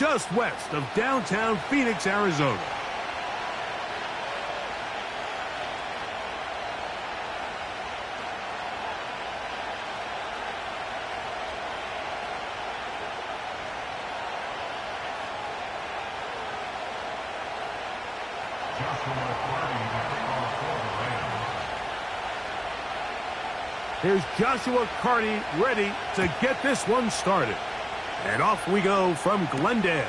just west of downtown Phoenix, Arizona. Here's Joshua Carty ready to get this one started. And off we go from Glendale.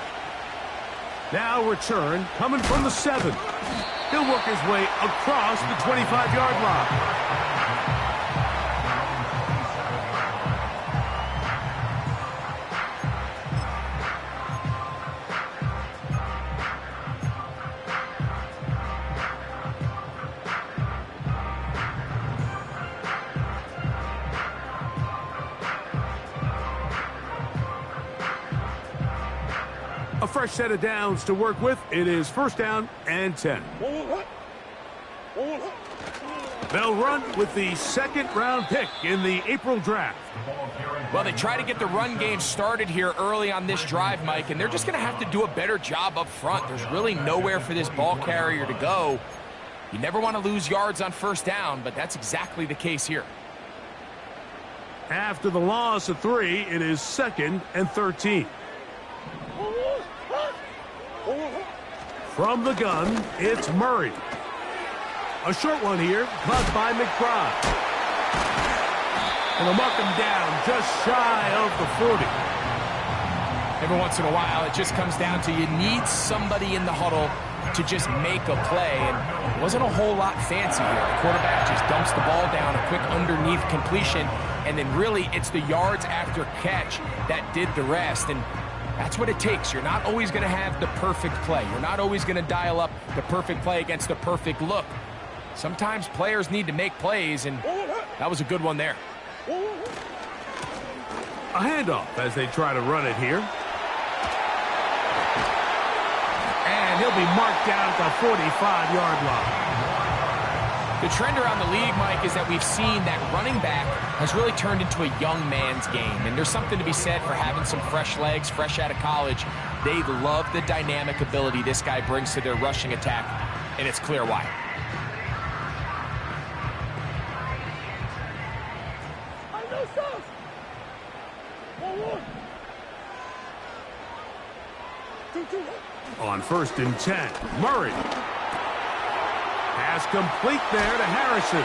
Now return coming from the 7. He'll work his way across the 25-yard line. A fresh set of downs to work with. It is first down and 10. They'll run with the second-round pick in the April draft. Well, they try to get the run game started here early on this drive, Mike, and they're just going to have to do a better job up front. There's really nowhere for this ball carrier to go. You never want to lose yards on first down, but that's exactly the case here. After the loss of 3, it is 2nd and 13. From the gun, it's Murray. A short one here, caught by McBride. And they'll mark him down just shy of the 40. Every once in a while, it just comes down to you need somebody in the huddle to just make a play. And it wasn't a whole lot fancy here. The quarterback just dumps the ball down, a quick underneath completion, and then really it's the yards after catch that did the rest. And that's what it takes. You're not always going to have the perfect play. You're not always going to dial up the perfect play against the perfect look. Sometimes players need to make plays, and that was a good one there. A handoff as they try to run it here. And he'll be marked down at the 45-yard line. The trend around the league, Mike, is that we've seen that running back has really turned into a young man's game. And there's something to be said for having some fresh legs, fresh out of college. They love the dynamic ability this guy brings to their rushing attack, and it's clear why. On 1st and 10, Murray. Pass complete there to Harrison.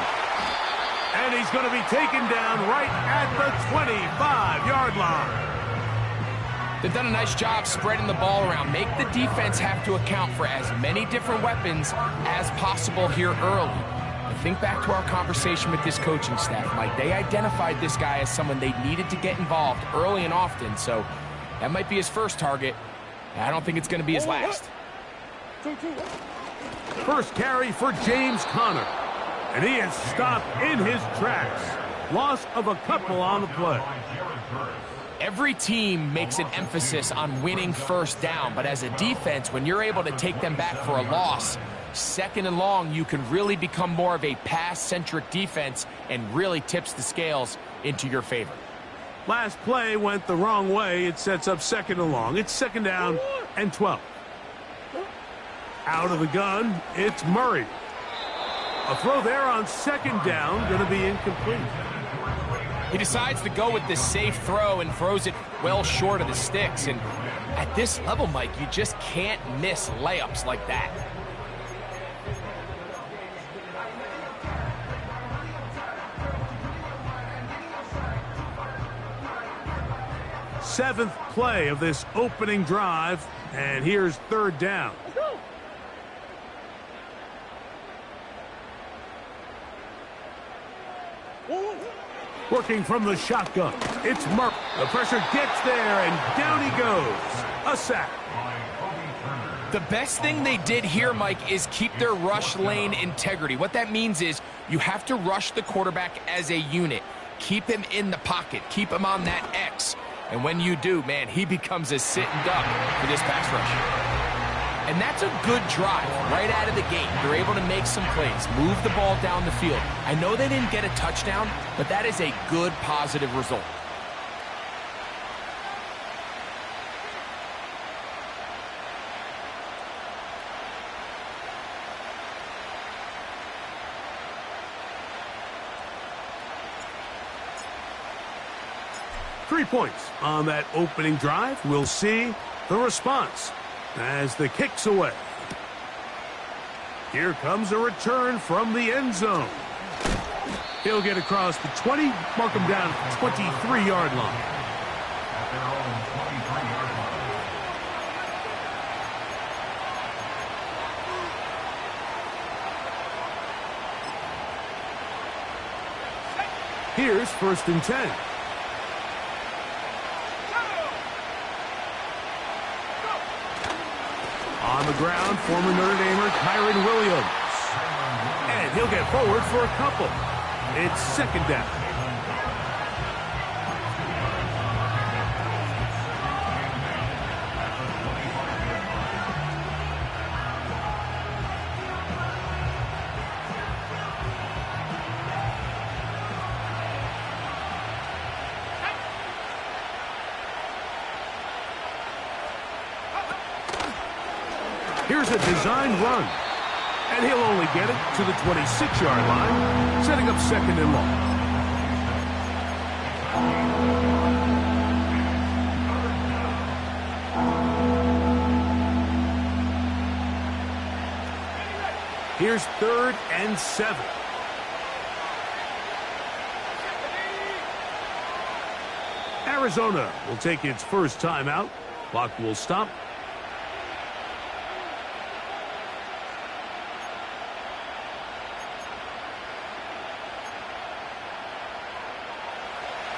And he's going to be taken down right at the 25-yard line. They've done a nice job spreading the ball around. Make the defense have to account for as many different weapons as possible here early. And think back to our conversation with this coaching staff, Mike. They identified this guy as someone they needed to get involved early and often. So that might be his first target. I don't think it's going to be his last. First carry for James Conner. And he is stopped in his tracks. Loss of a couple on the play. Every team makes an emphasis on winning first down, but as a defense, when you're able to take them back for a loss, 2nd and long, you can really become more of a pass-centric defense and really tips the scales into your favor. Last play went the wrong way. It sets up 2nd and long. It's 2nd down and 12. Out of the gun, it's Murray. A throw there on 2nd down, going to be incomplete. He decides to go with this safe throw and throws it well short of the sticks. And at this level, Mike, you just can't miss layups like that. Seventh play of this opening drive, and here's 3rd down. Working from the shotgun, it's Murray. The pressure gets there, and down he goes. A sack. The best thing they did here, Mike, is keep their rush lane integrity. What that means is you have to rush the quarterback as a unit. Keep him in the pocket. Keep him on that X. And when you do, man, he becomes a sitting duck for this pass rush. And that's a good drive right out of the gate. They're able to make some plays, move the ball down the field. I know they didn't get a touchdown, but that is a good, positive result. 3 points on that opening drive. We'll see the response as the kick's away. Here comes a return from the end zone. He'll get across the 20, mark him down at the 23-yard line. Here's 1st and 10. On the ground, former Notre Damer Kyron Williams. And he'll get forward for a couple. It's 2nd down. Here's a designed run. And he'll only get it to the 26-yard line, setting up 2nd and long. Here's 3rd and 7. Arizona will take its first timeout. Clock will stop.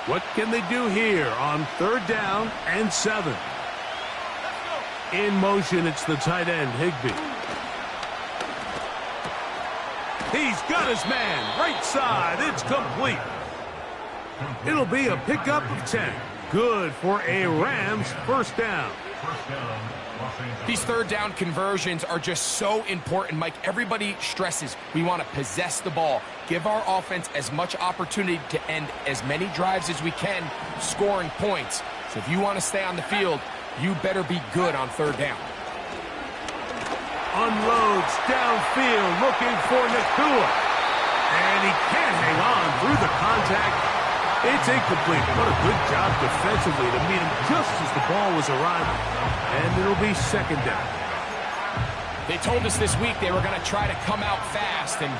What can they do here on 3rd down and 7? In motion, it's the tight end, Higbee. He's got his man, right side, it's complete. It'll be a pickup of 10. Good for a Rams first down. These 3rd down conversions are just so important, Mike. Everybody stresses we want to possess the ball, give our offense as much opportunity to end as many drives as we can, scoring points. So if you want to stay on the field, you better be good on 3rd down. Unloads downfield, looking for Nakua. And he can't hang on through the contact. It's incomplete. What a good job defensively to meet him just as the ball was arriving. And it'll be 2nd down. They told us this week they were going to try to come out fast, and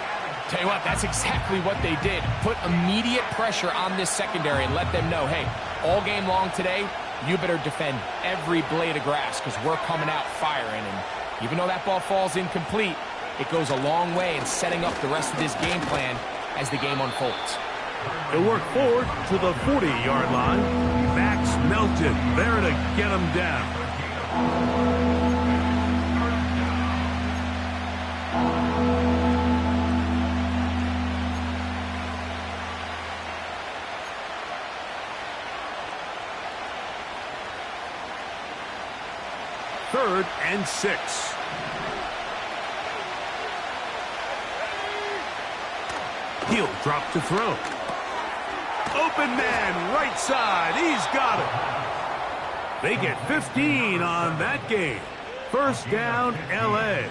tell you what, that's exactly what they did. Put immediate pressure on this secondary and let them know, hey, all game long today, you better defend every blade of grass because we're coming out firing. And even though that ball falls incomplete, it goes a long way in setting up the rest of this game plan as the game unfolds. He'll work forward to the 40-yard line. Max Melton there to get him down. Third and 6. He'll drop to throw. Open man, right side. He's got it. They get 15 on that game. First down, L.A.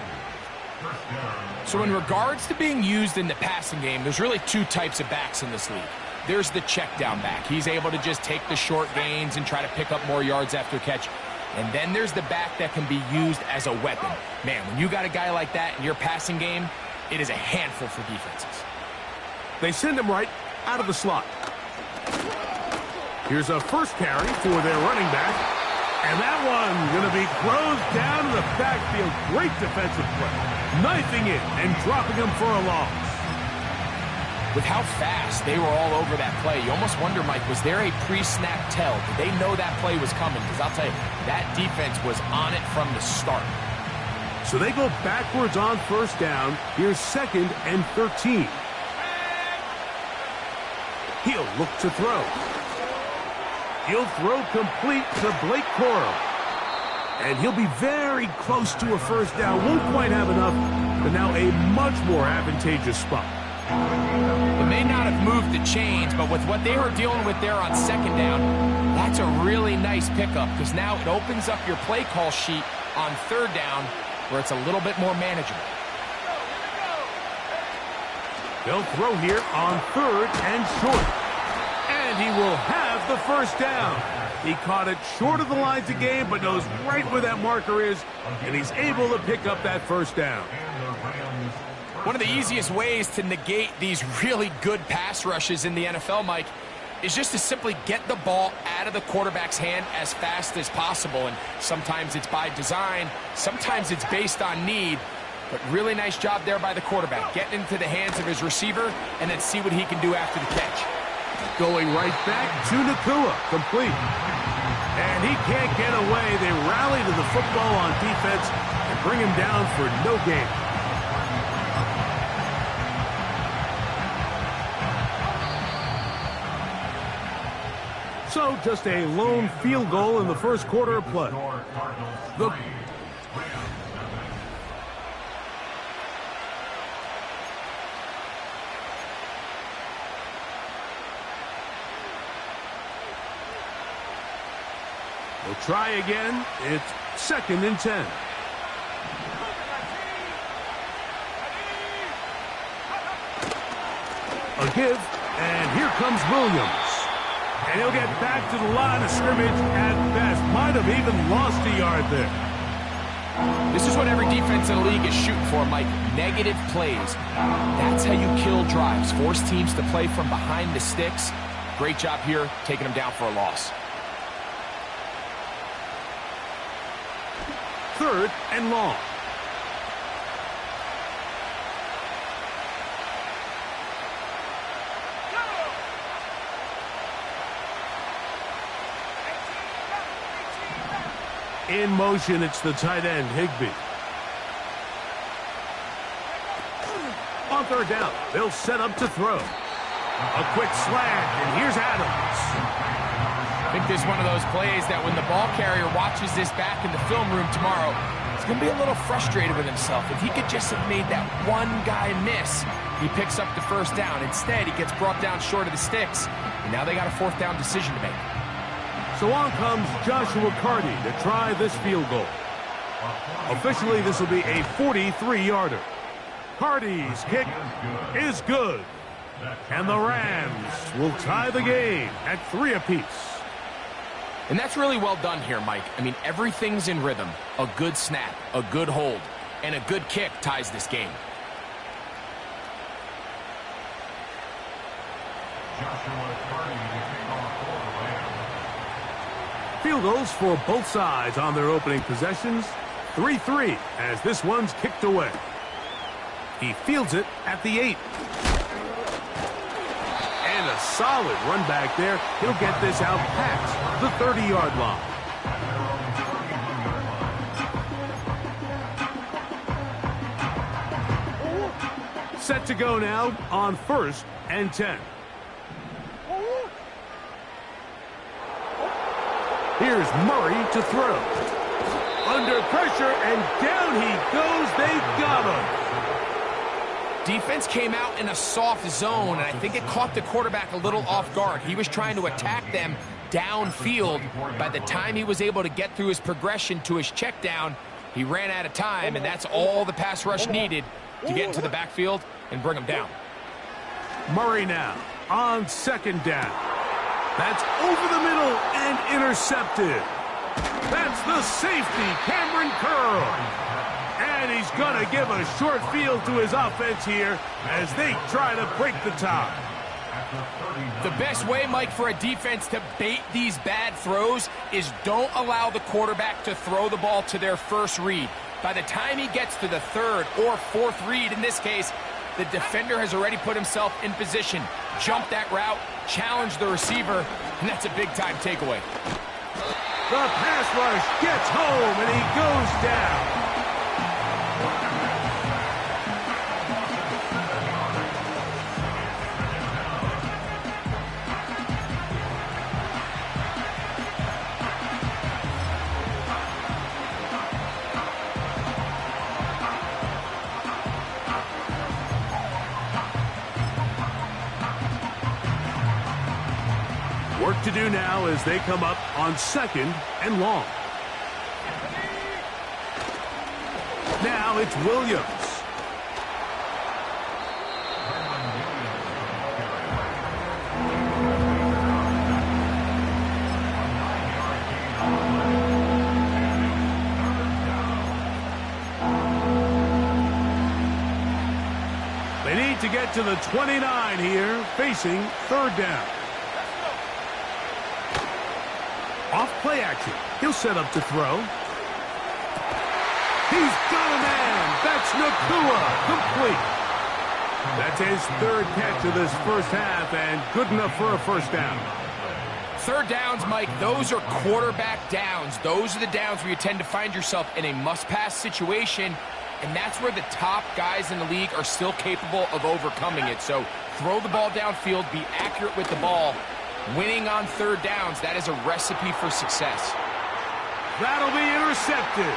So in regards to being used in the passing game, there's really 2 types of backs in this league. There's the check down back. He's able to just take the short gains and try to pick up more yards after catch. And then there's the back that can be used as a weapon. Man, when you got a guy like that in your passing game, it is a handful for defenses. They send him right out of the slot. Here's a first carry for their running back. And that one going to be closed down in the backfield. Great defensive play. Knifing it and dropping him for a loss. With how fast they were all over that play, you almost wonder, Mike, was there a pre-snap tell? Did they know that play was coming? Because I'll tell you, that defense was on it from the start. So they go backwards on first down. Here's 2nd and 13. He'll look to throw. He'll throw complete to Blake Corum. And he'll be very close to a first down. Won't quite have enough, but now a much more advantageous spot. It may not have moved the chains, but with what they were dealing with there on 2nd down, that's a really nice pickup because now it opens up your play call sheet on 3rd down where it's a little bit more manageable. They'll throw here on 3rd and short. And he will have the first down. He caught it short of the lines of game, but knows right where that marker is, and he's able to pick up that first down. One of the easiest ways to negate these really good pass rushes in the NFL, Mike, is just to simply get the ball out of the quarterback's hand as fast as possible. And sometimes it's by design, sometimes it's based on need. But really nice job there by the quarterback, getting into the hands of his receiver and then see what he can do after the catch. Going right back to Nakua, complete. And he can't get away. They rally to the football on defense and bring him down for no gain. So just a lone field goal in the first quarter of play. We'll try again. It's 2nd and 10. A give, and here comes Williams. And he'll get back to the line of scrimmage at best. Might have even lost a yard there. This is what every defense in the league is shooting for, Mike. Negative plays. That's how you kill drives. Force teams to play from behind the sticks. Great job here, taking them down for a loss. 3rd and long. In motion, it's the tight end, Higbee. On 3rd down, they'll set up to throw. A quick slant, and here's Adams. I think this is one of those plays that when the ball carrier watches this back in the film room tomorrow, he's going to be a little frustrated with himself. If he could just have made that one guy miss, he picks up the first down. Instead, he gets brought down short of the sticks, and now they got a 4th down decision to make. So on comes Joshua Carty to try this field goal. Officially, this will be a 43-yarder. Carty's kick is good. And the Rams will tie the game at 3 apiece. And that's really well done here, Mike. I mean, everything's in rhythm. A good snap, a good hold, and a good kick ties this game. Field goals for both sides on their opening possessions. 3-3 as this one's kicked away. He fields it at the 8. And a solid run back there. He'll get this out past the 30-yard line. Set to go now on 1st and 10. Here's Murray to throw. Under pressure, and down he goes. They got him. Defense came out in a soft zone, and I think it caught the quarterback a little off guard. He was trying to attack them downfield. By the time he was able to get through his progression to his check down, he ran out of time, and that's all the pass rush needed to get into the backfield and bring him down. Murray now on 2nd down. That's over the middle and intercepted. That's the safety, Cameron Curl. And he's going to give a short field to his offense here as they try to break the tie. The best way, Mike, for a defense to bait these bad throws is don't allow the quarterback to throw the ball to their first read. By the time he gets to the 3rd or 4th read, in this case, the defender has already put himself in position, jumped that route, challenged the receiver, and that's a big-time takeaway. The pass rush gets home, and he goes down. Work to do now as they come up on 2nd and long. Now it's Williams. need to get to the 29 here, facing third down. Off play action. He'll set up to throw. He's got a man. That's Nakua. Complete. That's his third catch of this first half, and good enough for a first down. Third downs, Mike, those are quarterback downs. Those are the downs where you tend to find yourself in a must-pass situation, and that's where the top guys in the league are still capable of overcoming it. So throw the ball downfield, be accurate with the ball. Winning on third downs, that is a recipe for success. That'll be intercepted.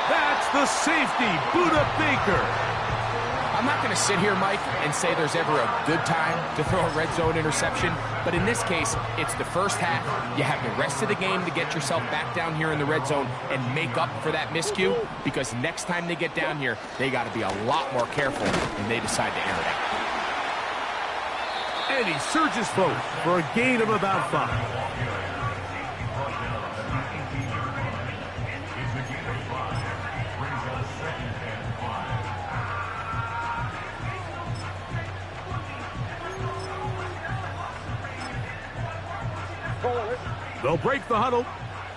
That's the safety, Buda Baker. I'm not going to sit here, Mike, and say there's ever a good time to throw a red zone interception, but in this case, it's the first half. You have the rest of the game to get yourself back down here in the red zone and make up for that miscue, because next time they get down here, they got to be a lot more careful when they decide to air it out. And he surges forward for a gain of about 5. They'll break the huddle.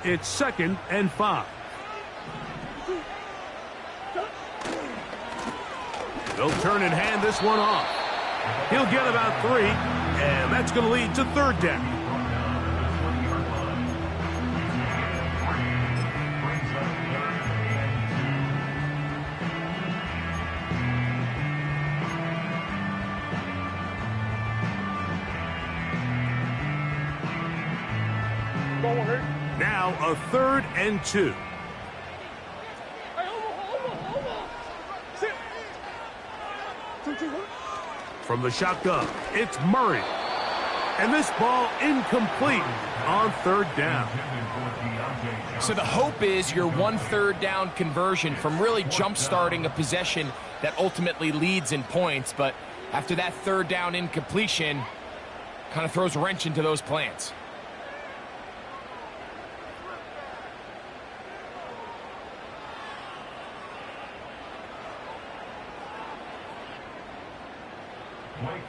It's 2nd and 5. They'll turn and hand this one off. He'll get about 3, and that's going to lead to third down. Now a 3rd and 2. From the shotgun, it's Murray. And this ball incomplete on third down. So the hope is your 1 third down conversion from really jump-starting a possession that ultimately leads in points. But after that third down incompletion, kind of throws a wrench into those plans.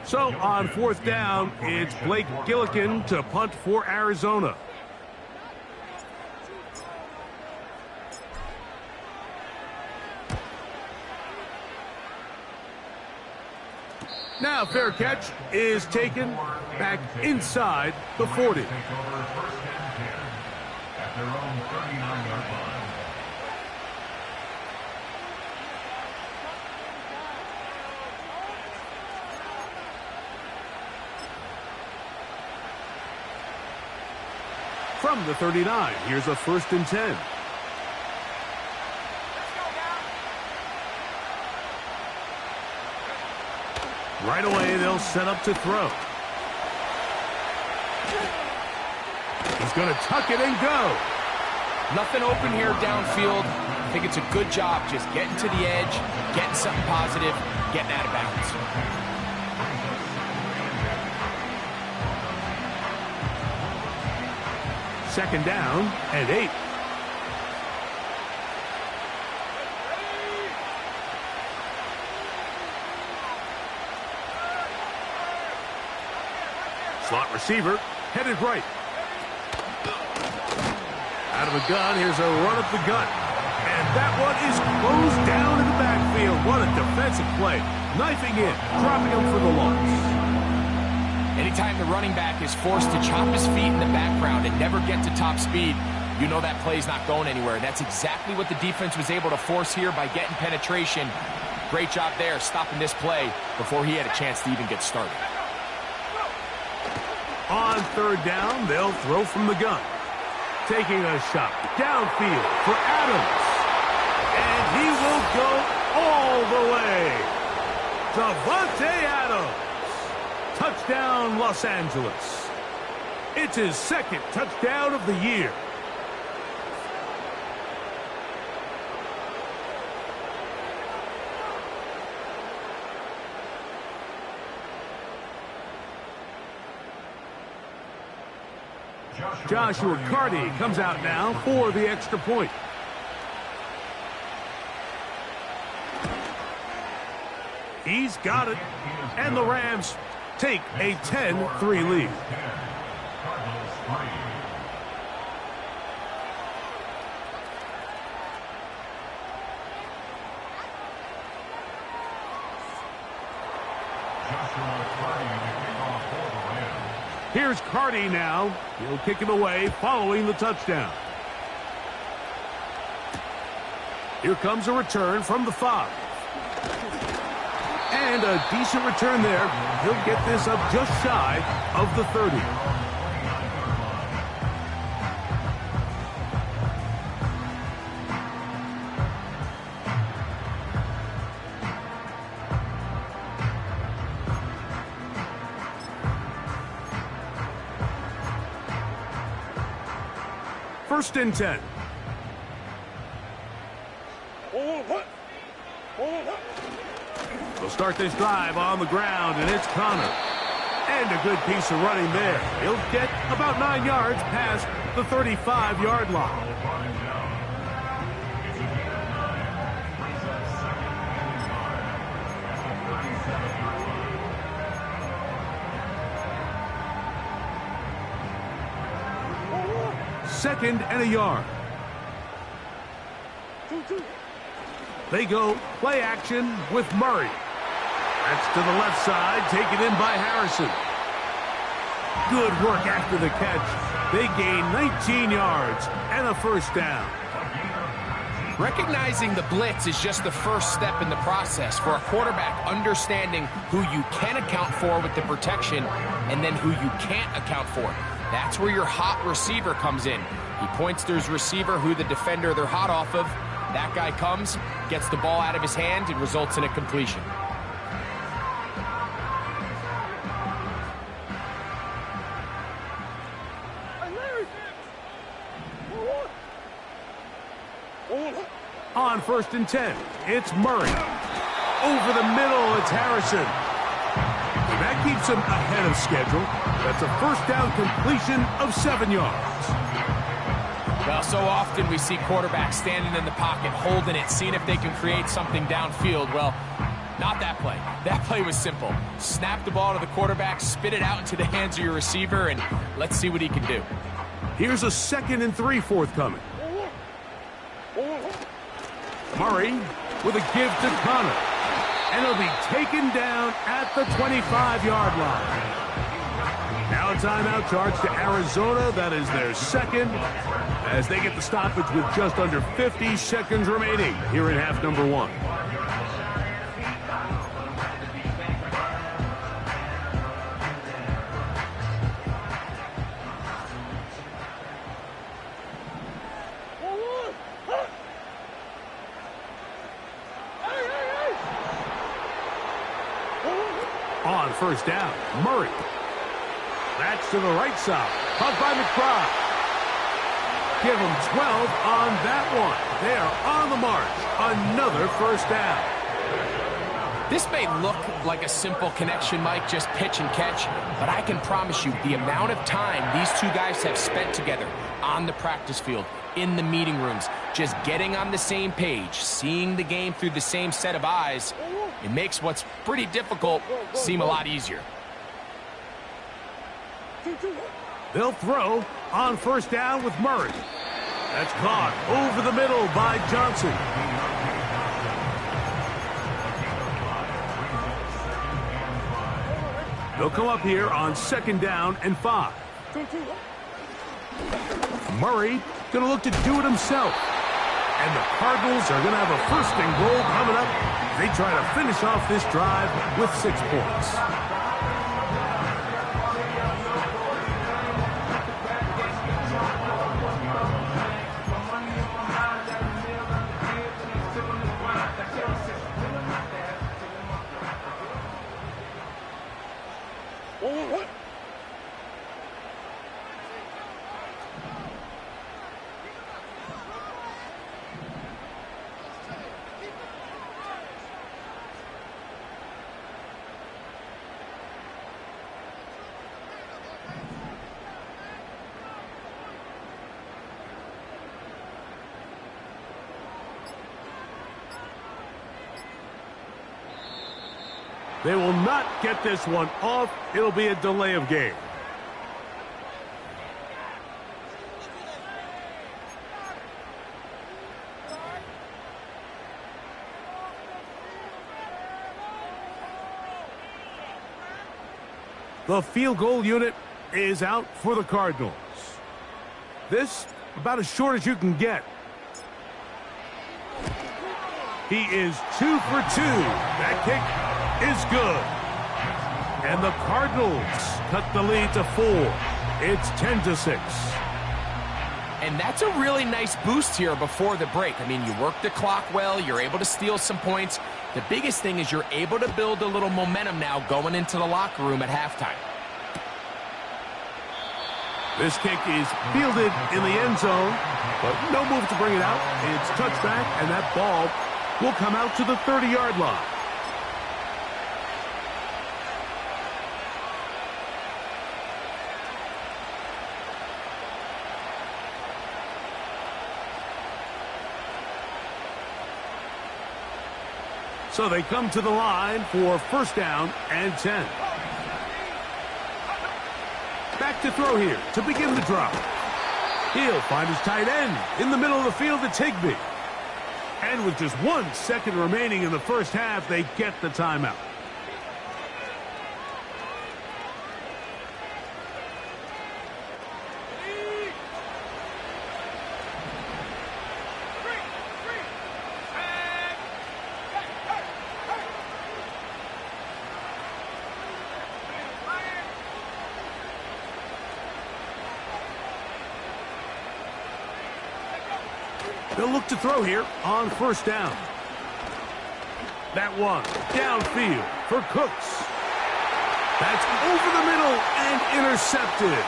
So on 4th down, it's Blake Gillikin to punt for Arizona. Now fair catch is taken back inside the 40. At their own 39-yard line. From the 39, here's a 1st and 10. Right away, they'll set up to throw. He's going to tuck it and go. Nothing open here downfield. I think it's a good job just getting to the edge, getting something positive, getting out of bounds. Second down and 8. Slot receiver headed right. Out of a gun, here's a run up the gut. And that one is closed down in the backfield. What a defensive play. Knifing in, dropping him for the loss. Anytime the running back is forced to chop his feet in the background and never get to top speed, you know that play's not going anywhere. That's exactly what the defense was able to force here by getting penetration. Great job there, stopping this play before he had a chance to even get started. On third down, they'll throw from the gun. Taking a shot downfield for Adams. And he will go all the way. Davante Adams. Touchdown, Los Angeles. It's his 2nd touchdown of the year. Joshua Carty comes out now for the extra point. He's got it. And the Rams take a 10-3 lead. Cardinals 3. Joshua Cardi to kick off for the Rams. Here's Cardi now. He'll kick it away following the touchdown. Here comes a return from the 5. And a decent return there. He'll get this up just shy of the 30. First and 10. They'll start this drive on the ground, and it's Connor. And a good piece of running there. He'll get about 9 yards past the 35-yard line. Second and a yard. They go play action with Murray. That's to the left side, taken in by Harrison. Good work after the catch. They gain 19 yards and a first down. Recognizing the blitz is just the first step in the process for a quarterback, understanding who you can account for with the protection and then who you can't account for. That's where your hot receiver comes in. He points to his receiver who the defender they're hot off of. That guy comes, gets the ball out of his hand, and results in a completion. On first and 10, it's Murray. Over the middle, it's Harrison. And that keeps him ahead of schedule. That's a first down completion of 7 yards. Well, so often we see quarterbacks standing in the pocket, holding it, seeing if they can create something downfield. Well, not that play. That play was simple. Snap the ball to the quarterback, spit it out into the hands of your receiver, and let's see what he can do. Here's a 2nd and 3 forthcoming. Murray with a give to Connor. And he'll be taken down at the 25-yard line. Now a timeout charge to Arizona. That is their second, as they get the stoppage with just under 50 seconds remaining here in half number 1. On first down, Murray. That's to the right side. Caught by McBride. Give them 12 on that one. They are on the march. Another first down. This may look like a simple connection, Mike, just pitch and catch, but I can promise you the amount of time these two guys have spent together on the practice field, in the meeting rooms, just getting on the same page, seeing the game through the same set of eyes, it makes what's pretty difficult seem a lot easier. They'll throw on first down with Murray. That's caught over the middle by Johnson. They'll come up here on 2nd down and 5. Murray going to look to do it himself. And the Cardinals are going to have a 1st and goal coming up. They try to finish off this drive with 6 points. They will not get this one off. It'll be a delay of game. The field goal unit is out for the Cardinals. This, about as short as you can get. He is 2 for 2. That kick is good. And the Cardinals cut the lead to 4. It's 10-6. And that's a really nice boost here before the break. I mean, you work the clock well. You're able to steal some points. The biggest thing is you're able to build a little momentum now going into the locker room at halftime. This kick is fielded in the end zone, but no move to bring it out. It's touchback, and that ball will come out to the 30-yard line. So they come to the line for first down and 10. Back to throw here to begin the drive. He'll find his tight end in the middle of the field to Higbee. And with just 1 second remaining in the first half, they get the timeout. They'll look to throw here on first down. That one downfield for Cooks. That's over the middle and intercepted.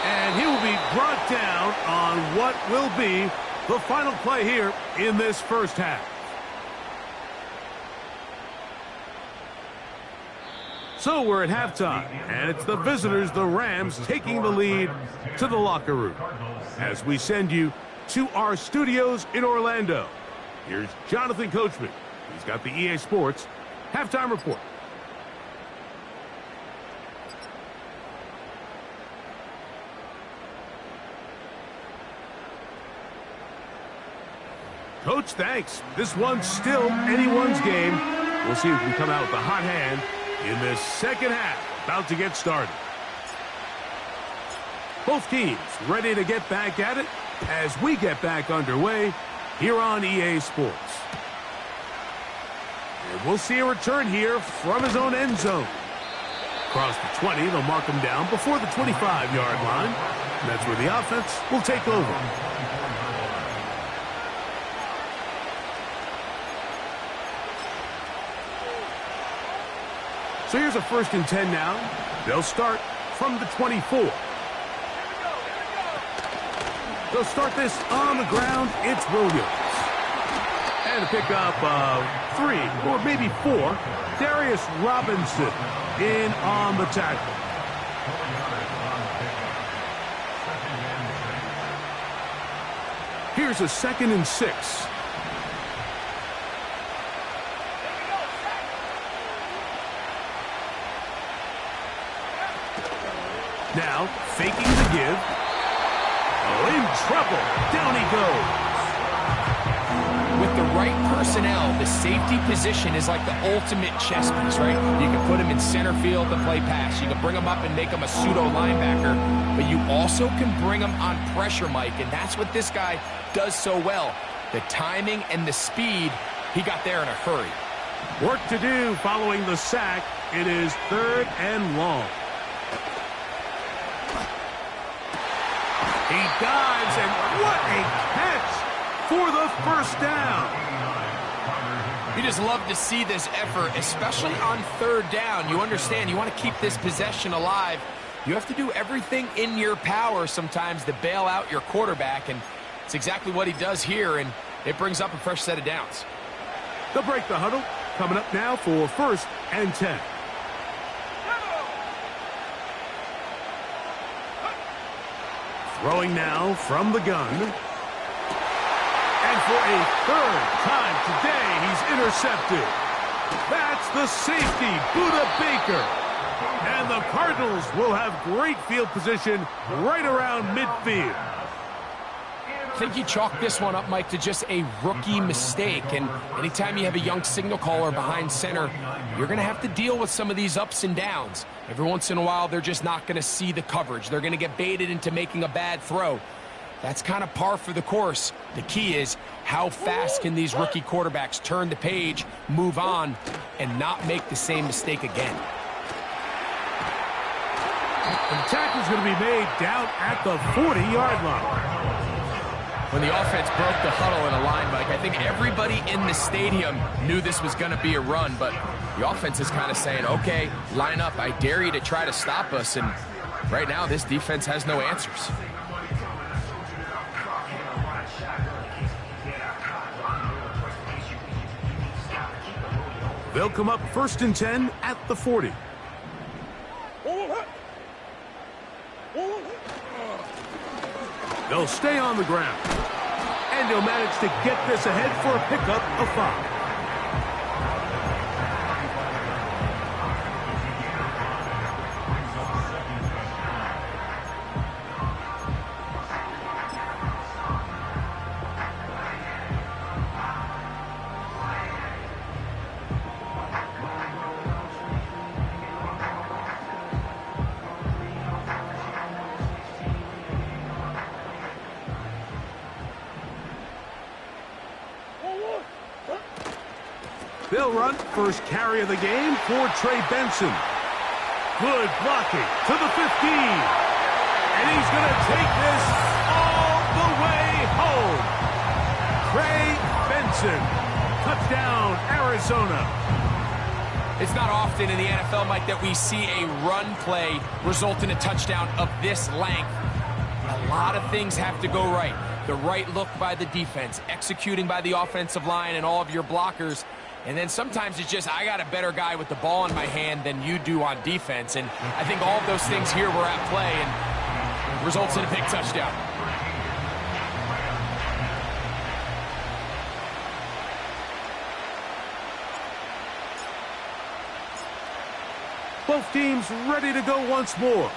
And he will be brought down on what will be the final play here in this first half. So we're at halftime, and it's the visitors, the Rams, taking the lead to the locker room. As we send you to our studios in Orlando, here's Jonathan Coachman. He's got the EA Sports halftime report. Coach, thanks. This one's still anyone's game. We'll see who can come out with a hot hand in this second half. About to get started. Both teams ready to get back at it as we get back underway here on EA Sports. And we'll see a return here from his own end zone. Across the 20, they'll mark him down before the 25-yard line. And that's where the offense will take over. So here's a 1st and 10 now. They'll start from the 24. They'll start this on the ground. It's Williams. And a pickup of 3 or maybe 4. Darius Robinson in on the tackle. Here's a 2nd and 6. Now, faking the give. Oh, in trouble. Down he goes. With the right personnel, the safety position is like the ultimate chess piece, right? You can put him in center field to play pass. You can bring him up and make him a pseudo linebacker, but you also can bring him on pressure, Mike, and that's what this guy does so well. The timing and the speed, he got there in a hurry. Work to do following the sack. It is 3rd and long. He dives, and what a catch for the first down. You just love to see this effort, especially on 3rd down. You understand, you want to keep this possession alive. You have to do everything in your power sometimes to bail out your quarterback, and it's exactly what he does here, and it brings up a fresh set of downs. They'll break the huddle. Coming up now for 1st and 10. Throwing now from the gun. And for a 3rd time today, he's intercepted. That's the safety, Buda Baker. And the Cardinals will have great field position right around midfield. I think you chalk this one up, Mike, to just a rookie mistake. And anytime you have a young signal caller behind center, you're going to have to deal with some of these ups and downs. Every once in a while, they're just not going to see the coverage. They're going to get baited into making a bad throw. That's kind of par for the course. The key is how fast can these rookie quarterbacks turn the page, move on, and not make the same mistake again. And the tackle's going to be made down at the 40-yard line. When the offense broke the huddle in a line, Mike, I think everybody in the stadium knew this was going to be a run, but the offense is kind of saying, okay, line up, I dare you to try to stop us, and right now this defense has no answers. They'll come up 1st and 10 at the 40. They'll stay on the ground. And he'll manage to get this ahead for a pickup of 5. They'll run first carry of the game for Trey Benson. Good blocking to the 15. And he's going to take this all the way home. Trey Benson. Touchdown, Arizona. It's not often in the NFL, Mike, that we see a run play result in a touchdown of this length. A lot of things have to go right. The right look by the defense, executing by the offensive line and all of your blockers. And then sometimes it's just, I got a better guy with the ball in my hand than you do on defense. And I think all of those things here were at play and results in a big touchdown. Both teams ready to go once more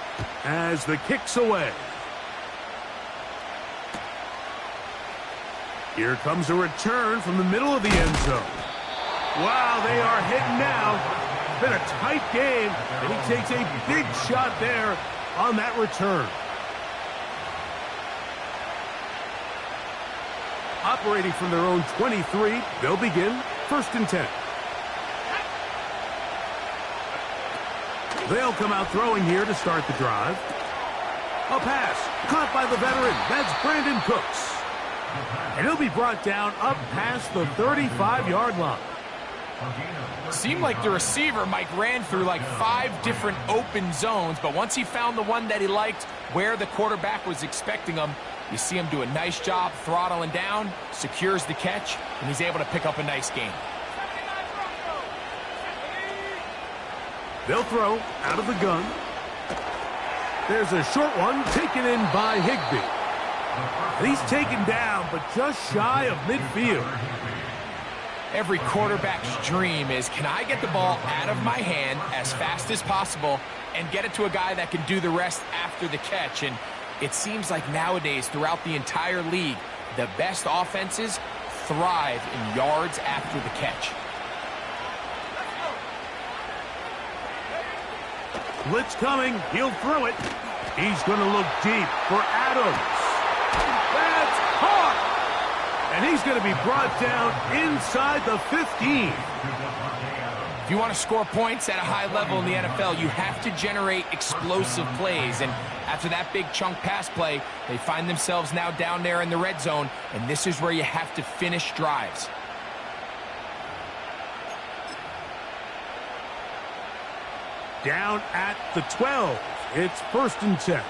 as the kick's away. Here comes a return from the middle of the end zone. Wow, they are hitting now. It's been a tight game, and he takes a big shot there on that return. Operating from their own 23, they'll begin 1st and 10. They'll come out throwing here to start the drive. A pass caught by the veteran. That's Brandon Cooks. And he'll be brought down up past the 35-yard line. Seemed like the receiver, Mike, ran through like 5 different open zones, but once he found the one that he liked where the quarterback was expecting him, you see him do a nice job throttling down, secures the catch, and he's able to pick up a nice gain. They'll throw out of the gun. There's a short one taken in by Higbee. And he's taken down, but just shy of midfield. Every quarterback's dream is, can I get the ball out of my hand as fast as possible and get it to a guy that can do the rest after the catch? And it seems like nowadays, throughout the entire league, the best offenses thrive in yards after the catch. Blitz coming. He'll throw it. He's going to look deep for Adams. That's caught. And he's going to be brought down inside the 15. If you want to score points at a high level in the NFL, you have to generate explosive plays. And after that big chunk pass play, they find themselves now down there in the red zone, and this is where you have to finish drives. Down at the 12. It's 1st and 10.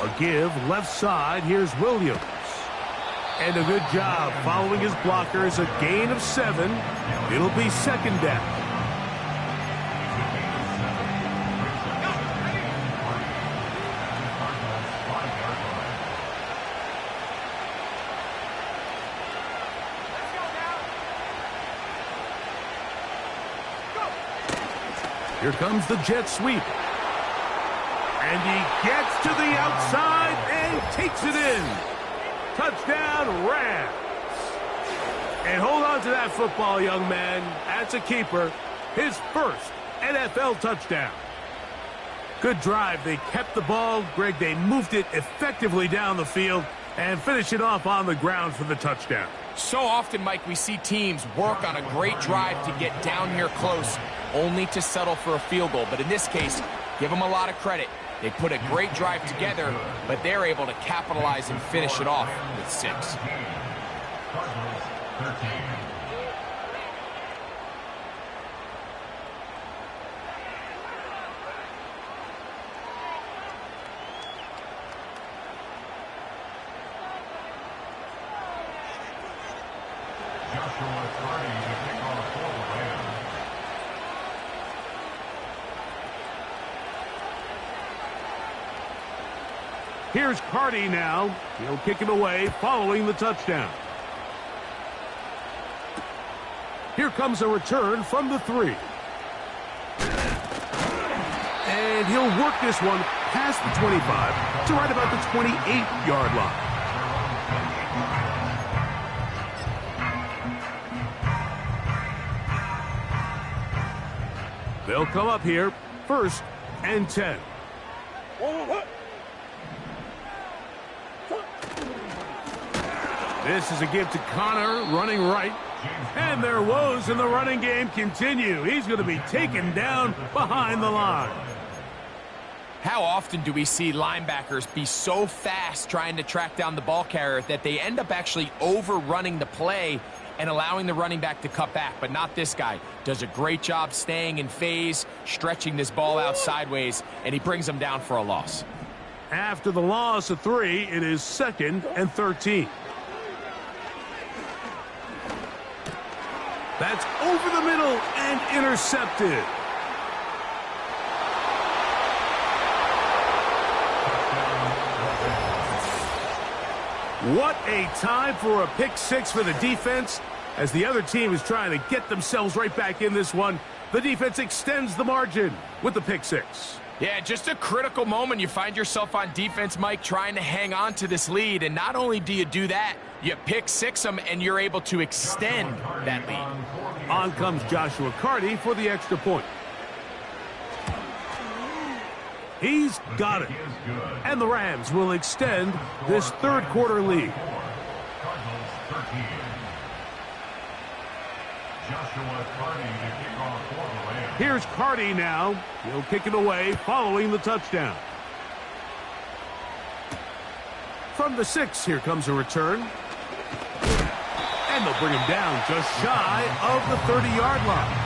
A give left side. Here's Williams. And a good job following his blockers. A gain of 7. It'll be 2nd down. Here comes the jet sweep. And he gets to the outside and takes it in. Touchdown, Rams. And hold on to that football, young man. That's a keeper. His first NFL touchdown. Good drive. They kept the ball. Greg, they moved it effectively down the field and finished it off on the ground for the touchdown. So often, Mike, we see teams work on a great drive to get down here close, only to settle for a field goal. But in this case, give them a lot of credit. They put a great drive together, but they're able to capitalize and finish it off with 6. Cardinals 13. Joshua Carney to kick off for the Rams. Here's Cardi now. He'll kick it away following the touchdown. Here comes a return from the 3. And he'll work this one past the 25 to right about the 28-yard line. They'll come up here, 1st and 10. This is a give to Connor, running right. And their woes in the running game continue. He's going to be taken down behind the line. How often do we see linebackers be so fast trying to track down the ball carrier that they end up actually overrunning the play and allowing the running back to cut back? But not this guy. Does a great job staying in phase, stretching this ball out sideways, and he brings them down for a loss. After the loss of 3, it is 2nd and 13. That's over the middle and intercepted. What a time for a pick 6 for the defense. As the other team is trying to get themselves right back in this one, the defense extends the margin with the pick 6. Yeah, just a critical moment. You find yourself on defense, Mike, trying to hang on to this lead. And not only do you do that, you pick 6 them, and you're able to extend that lead. On comes Joshua Cardi for the extra point. He's got it. And the Rams will extend this 3rd quarter lead. Cardinals 13. Joshua Carney to kick off for the Rams. Here's Cardi now. He'll kick it away following the touchdown. From the 6, here comes a return. And they'll bring him down just shy of the 30-yard line.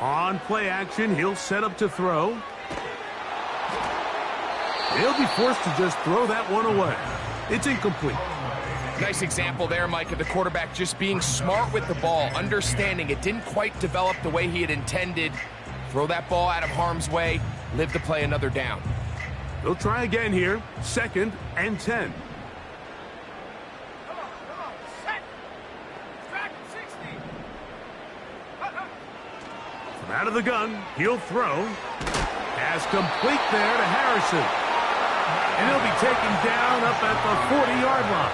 On play action, he'll set up to throw. He'll be forced to just throw that one away. It's incomplete. Nice example there, Mike, of the quarterback just being smart with the ball, understanding it didn't quite develop the way he had intended. Throw that ball out of harm's way, live to play another down. He'll try again here, 2nd and 10. Out of the gun, he'll throw. Pass complete there to Harrison. And he'll be taken down up at the 40-yard line.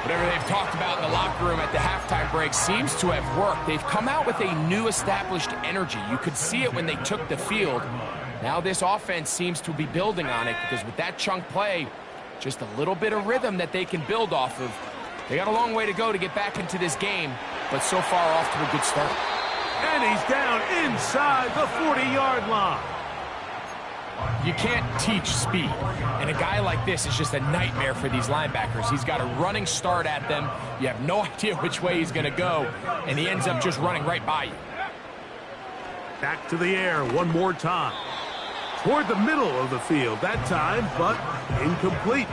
Whatever they've talked about in the locker room at the halftime break seems to have worked. They've come out with a new established energy. You could see it when they took the field. Now this offense seems to be building on it because with that chunk play, just a little bit of rhythm that they can build off of. They got a long way to go to get back into this game, but so far off to a good start. And he's down inside the 40-yard line. You can't teach speed, and a guy like this is just a nightmare for these linebackers. He's got a running start at them. You have no idea which way he's going to go, and he ends up just running right by you. Back to the air one more time. Toward the middle of the field that time, but incomplete.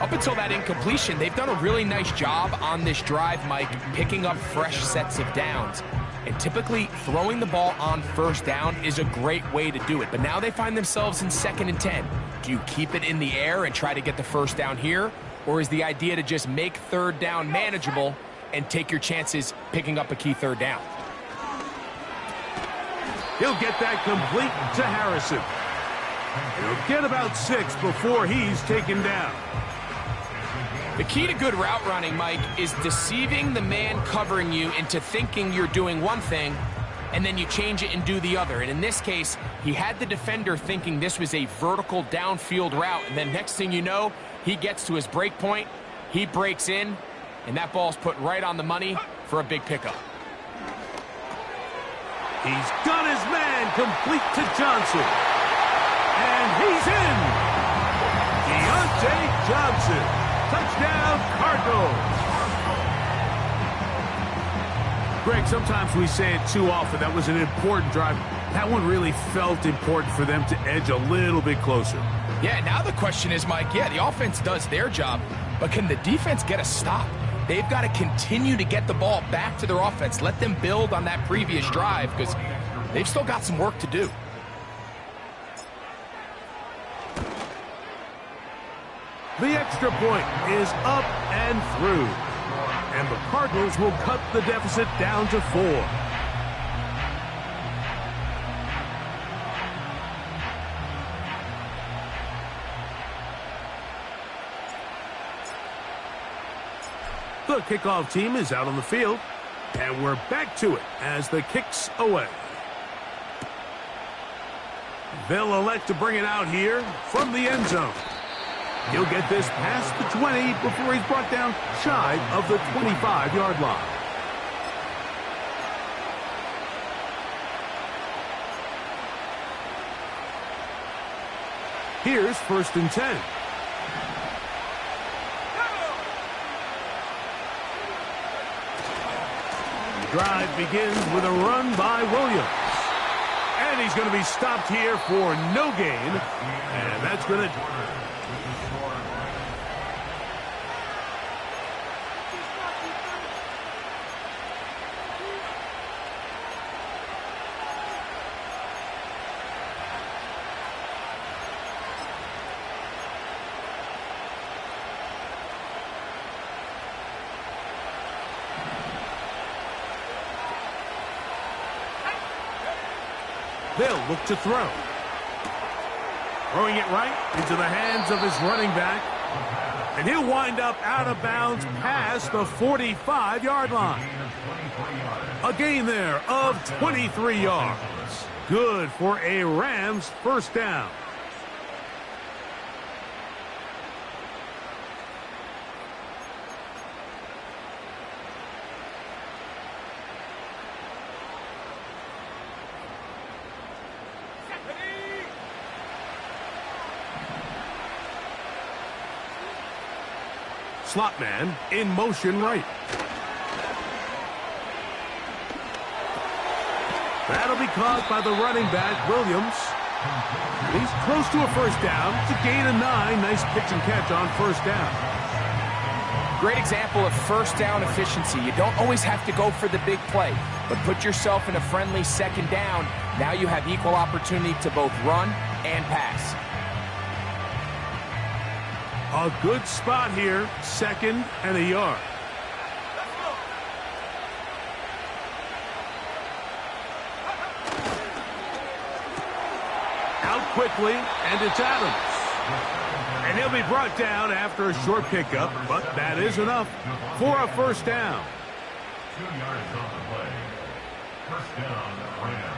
Up until that incompletion, they've done a really nice job on this drive, Mike, picking up fresh sets of downs. And typically, throwing the ball on first down is a great way to do it. But now they find themselves in 2nd and 10. Do you keep it in the air and try to get the first down here? Or is the idea to just make 3rd down manageable and take your chances picking up a key 3rd down? He'll get that complete to Harrison. He'll get about 6 before he's taken down. The key to good route running, Mike, is deceiving the man covering you into thinking you're doing one thing, and then you change it and do the other. And in this case, he had the defender thinking this was a vertical downfield route, and then next thing you know, he gets to his break point, he breaks in, and that ball's put right on the money for a big pickup. He's got his man complete to Johnson. And he's in! Deontay Johnson. Touchdown, Cardinals. Greg, sometimes we say it too often. That was an important drive. That one really felt important for them to edge a little bit closer. Yeah, now the question is, Mike, yeah, the offense does their job, but can the defense get a stop? They've got to continue to get the ball back to their offense. Let them build on that previous drive because they've still got some work to do. The extra point is up and through. And the Cardinals will cut the deficit down to 4. The kickoff team is out on the field. And we're back to it as the kick's away. They'll elect to bring it out here from the end zone. He'll get this past the 20 before he's brought down shy of the 25-yard line. Here's 1st and 10. The drive begins with a run by Williams. And he's going to be stopped here for no gain. And that's going to... They'll look to throw. Throwing it right into the hands of his running back. And he'll wind up out of bounds past the 45-yard line. A gain there of 23 yards. Good for a Rams first down. Slot man in motion right. That'll be caught by the running back, Williams. He's close to a first down. It's a gain of 9. Nice pitch and catch on first down. Great example of first down efficiency. You don't always have to go for the big play, but put yourself in a friendly second down. Now you have equal opportunity to both run and pass. A good spot here, 2nd and a yard. Out quickly, and it's Adams. And he'll be brought down after a short pickup, but that is enough for a first down. 2 yards on the play. First down, Rams.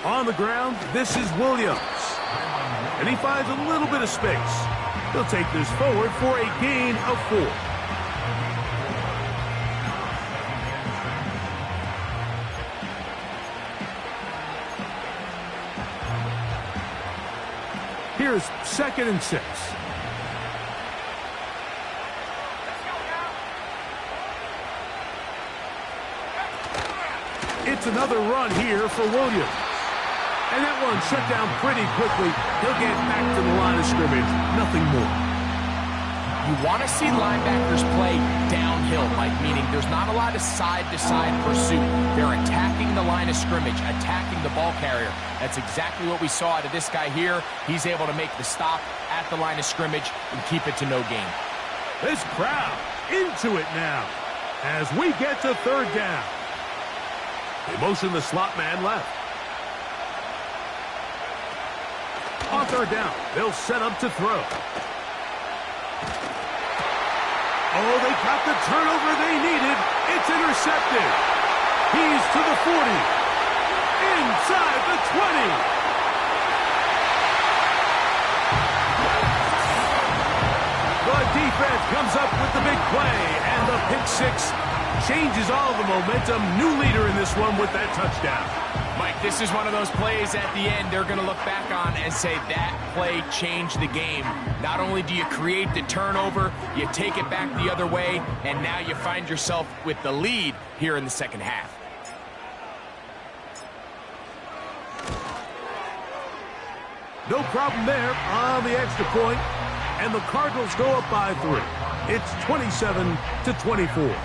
On the ground, this is Williams. And he finds a little bit of space. He'll take this forward for a gain of 4. Here's 2nd and 6. It's another run here for Williams. And that one shut down pretty quickly. He'll get back to the line of scrimmage. Nothing more. You want to see linebackers play downhill, Mike, meaning there's not a lot of side-to-side pursuit. They're attacking the line of scrimmage, attacking the ball carrier. That's exactly what we saw out of this guy here. He's able to make the stop at the line of scrimmage and keep it to no gain. This crowd into it now as we get to 3rd down. They motion the slot man left. On 3rd down, they'll set up to throw. Oh, they got the turnover they needed. It's intercepted. He's to the 40. Inside the 20. The defense comes up with the big play, and the pick 6 changes all the momentum. New leader in this one with that touchdown. Mike, this is one of those plays at the end they're going to look back on and say that play changed the game. Not only do you create the turnover, you take it back the other way, and now you find yourself with the lead here in the 2nd half. No problem there on the extra point, and the Cardinals go up by 3. It's 27-24.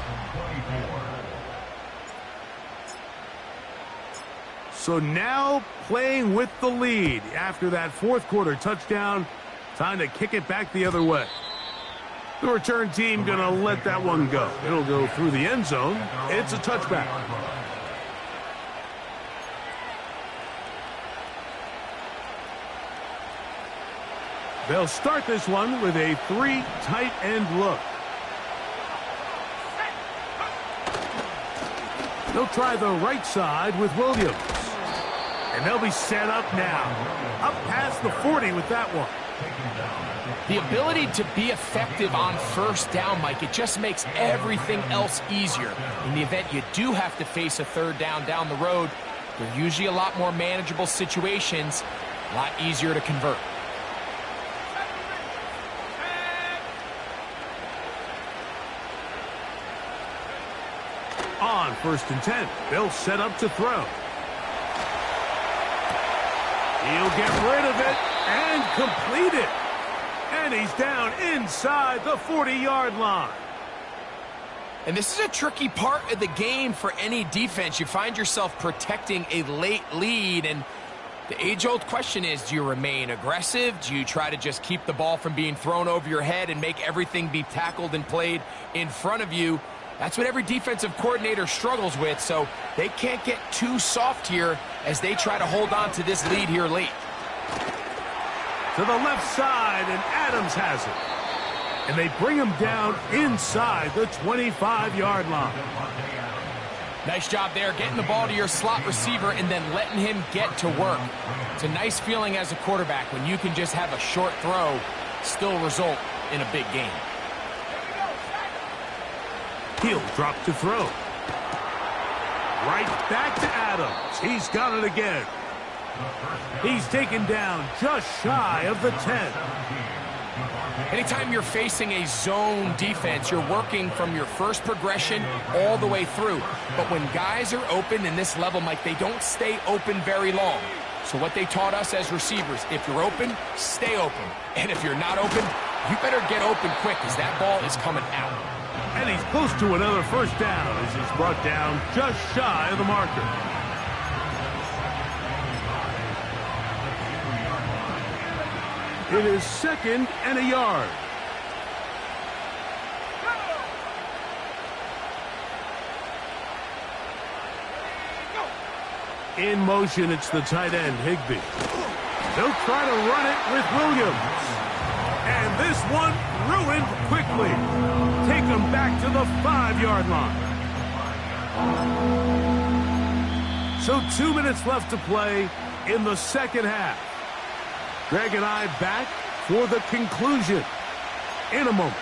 So now playing with the lead after that 4th quarter touchdown. Time to kick it back the other way. The return team going to let that one go. It'll go through the end zone. It's a touchback. They'll start this one with a 3 tight end look. They'll try the right side with Williams. And they'll be set up now. Up past the 40 with that one. The ability to be effective on 1st down, Mike, it just makes everything else easier. In the event you do have to face a 3rd down the road, they're usually a lot more manageable situations, a lot easier to convert. On 1st and 10, they'll set up to throw. He'll get rid of it and complete it. And he's down inside the 40-yard line. And this is a tricky part of the game for any defense. You find yourself protecting a late lead, and the age-old question is, do you remain aggressive? Do you try to just keep the ball from being thrown over your head and make everything be tackled and played in front of you? That's what every defensive coordinator struggles with, so they can't get too soft here as they try to hold on to this lead here late. To the left side, and Adams has it. And they bring him down inside the 25-yard line. Nice job there, getting the ball to your slot receiver and then letting him get to work. It's a nice feeling as a quarterback when you can just have a short throw, still result in a big game. He'll drop to throw. Right back to Adams. He's got it again. He's taken down just shy of the 10. Anytime you're facing a zone defense, you're working from your first progression all the way through. But when guys are open in this level, Mike, they don't stay open very long. So what they taught us as receivers, if you're open, stay open. And if you're not open, you better get open quick because that ball is coming out. And he's close to another 1st down as he's brought down just shy of the marker. It is 2nd and a yard. In motion, it's the tight end, Higbee. They'll try to run it with Williams. And this one ruined quickly. Take them back to the 5-yard line. So 2 minutes left to play in the 2nd half. Greg and I back for the conclusion in a moment.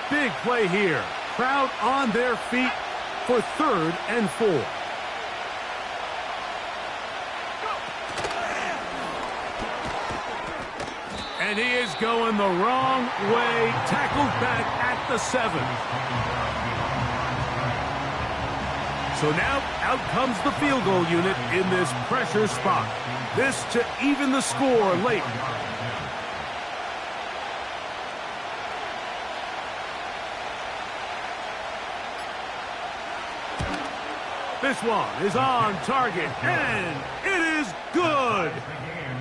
Big play here. Crowd on their feet for 3rd and 4. And he is going the wrong way. Tackled back at the 7. So now out comes the field goal unit in this pressure spot. This to even the score late. This one is on target, and it is good.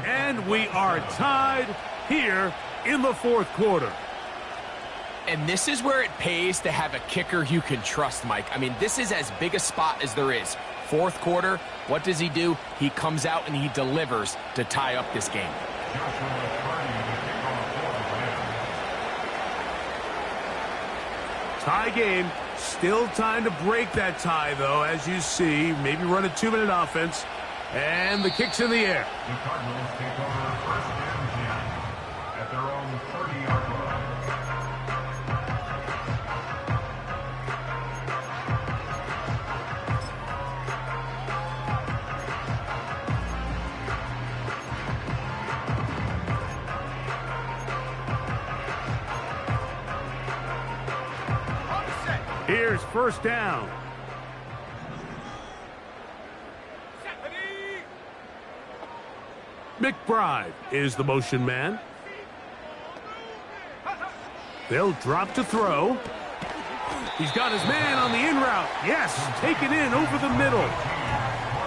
And we are tied here in the 4th quarter. And this is where it pays to have a kicker you can trust, Mike. I mean, this is as big a spot as there is. 4th quarter, what does he do? He comes out and he delivers to tie up this game. Tie game. Still time to break that tie, though, as you see. Maybe run a 2-minute offense. And the kick's in the air. The Cardinals take over 1st and 10 at their own 30-yard line. Here's 1st down. McBride is the motion man. They'll drop to throw. He's got his man on the in route. Yes, taken in over the middle.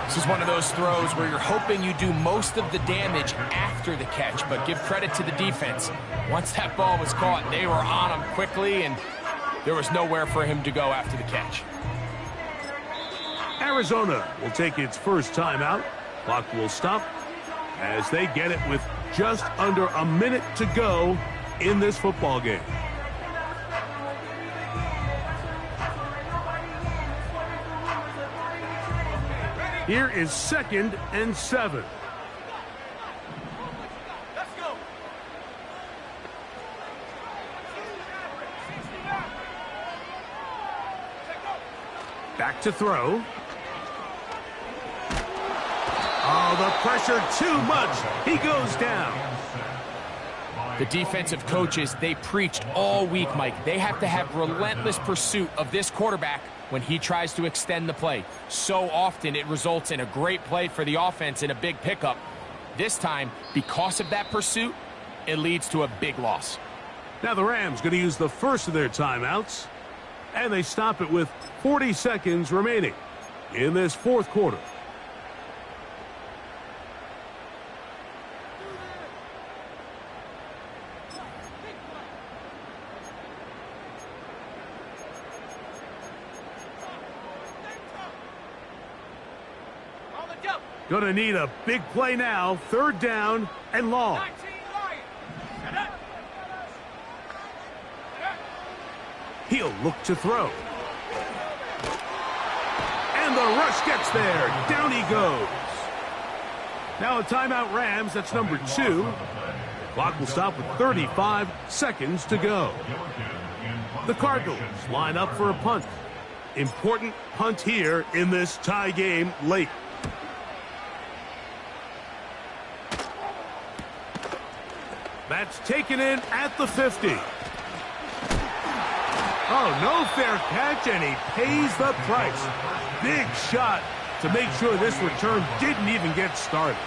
This is one of those throws where you're hoping you do most of the damage after the catch, but give credit to the defense. Once that ball was caught, they were on him quickly, and there was nowhere for him to go after the catch. Arizona will take its first timeout. Clock will stop as they get it with just under a minute to go in this football game. Here is 2nd and 7. Let's go. Back to throw. Oh, the pressure too much. He goes down. The defensive coaches, they preached all week, Mike. They have to have relentless pursuit of this quarterback when he tries to extend the play. So often it results in a great play for the offense and a big pickup. This time, because of that pursuit, it leads to a big loss. Now the Rams going to use the first of their timeouts, and they stop it with 40 seconds remaining in this 4th quarter. Going to need a big play now. 3rd down and long. He'll look to throw. And the rush gets there. Down he goes. Now a timeout Rams. That's number 2. Clock will stop with 35 seconds to go. The Cardinals line up for a punt. Important punt here in this tie game late. That's taken in at the 50. Oh, no fair catch, and he pays the price. Big shot to make sure this return didn't even get started.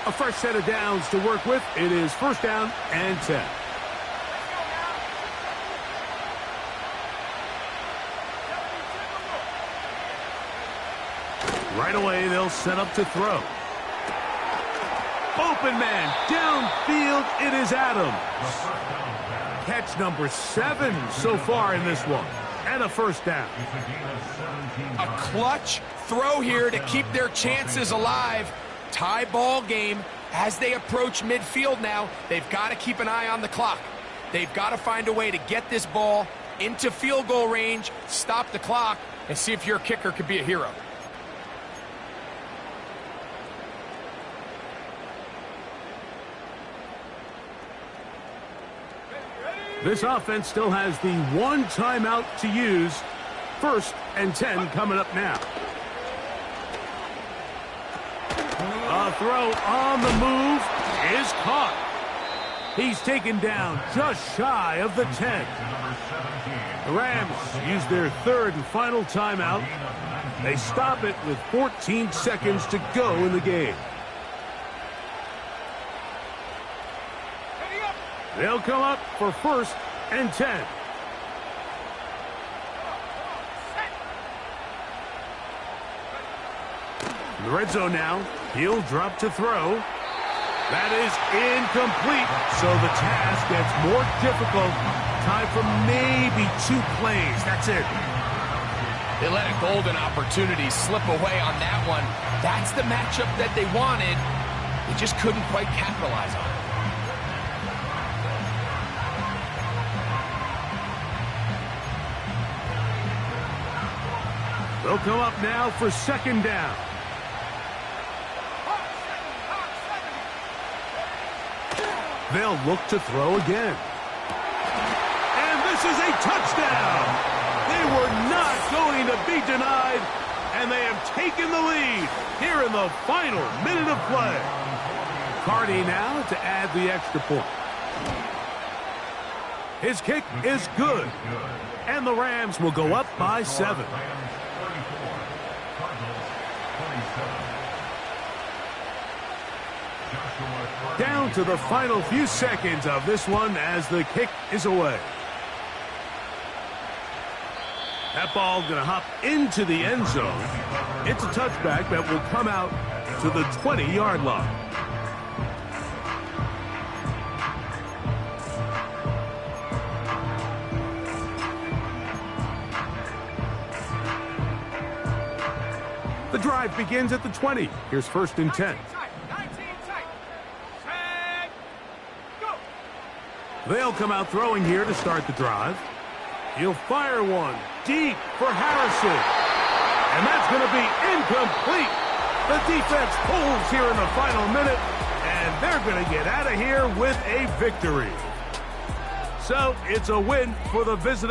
A fresh set of downs to work with. It is 1st down and 10. Right away, they'll set up to throw. Open man, downfield, it is Adams. Catch number 7 so far in this one. And a first down. A clutch throw here to keep their chances alive. Tie ball game as they approach midfield now. They've got to keep an eye on the clock. They've got to find a way to get this ball into field goal range, stop the clock, and see if your kicker could be a hero. This offense still has the 1 timeout to use. 1st and 10 coming up now. A throw on the move is caught. He's taken down just shy of the 10. The Rams use their 3rd and final timeout. They stop it with 14 seconds to go in the game. They'll come up for 1st and 10. In the red zone now. He'll drop to throw. That is incomplete. So the task gets more difficult. Time for maybe 2 plays. That's it. They let a golden opportunity slip away on that one. That's the matchup that they wanted. They just couldn't quite capitalize on it. They'll come up now for 2nd down. They'll look to throw again. And this is a touchdown. They were not going to be denied, and they have taken the lead here in the final minute of play. Cardi now to add the extra point. His kick is good, and the Rams will go up by 7. Down to the final few seconds of this one as the kick is away. That ball going to hop into the end zone. It's a touchback that will come out to the 20-yard line. The drive begins at the 20. Here's 1st and 10. They'll come out throwing here to start the drive. He'll fire one deep for Harrison. And that's going to be incomplete. The defense pulls here in the final minute, and they're going to get out of here with a victory. So it's a win for the visiting.